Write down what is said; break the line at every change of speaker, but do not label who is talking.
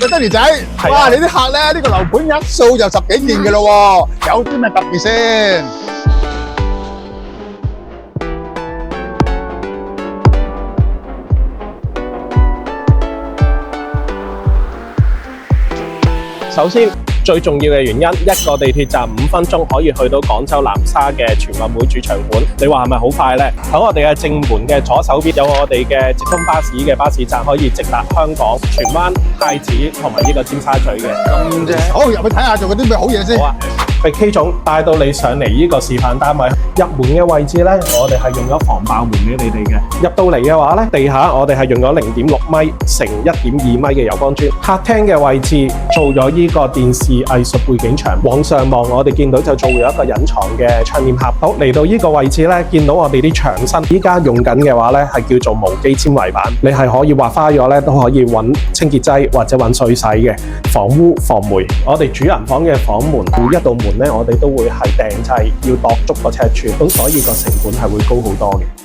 喂，Danny仔，哇！你啲客咧，呢個樓盤一掃就10幾件嘅咯喎，有啲咩特別先？
首先，最重要嘅原因，一個地鐵站5分鐘可以去到廣州南沙嘅全運會主場館。你話係咪好快呢？喺我哋嘅正門嘅左手邊有我哋嘅直通巴士嘅巴士站，可以直達香港、荃灣、太子同埋呢個尖沙咀嘅。
咁啫，好，入去睇下做嗰啲咩好嘢先。
好啊，被 K 總帶到你上嚟呢個示範單位。入門嘅位置呢，我哋係用咗防爆門俾你哋嘅。入到嚟嘅話呢，地下我哋係用咗0.6米乘1.2米嘅油光磚。客廳嘅位置做咗呢個電視藝術背景牆，往上望我哋見到就做咗一個隱藏嘅窗簾盒。好，嚟到呢個位置呢，見到我哋啲牆身依家用緊嘅話呢，係叫做無機纖維板，你係可以畫花咗呢，都可以揾清潔劑或者揾水洗嘅，防污防霉。我哋主人房嘅房門每一道門呢，我哋都會係訂製要度足個尺寸，咁所以個成本係會高好多嘅。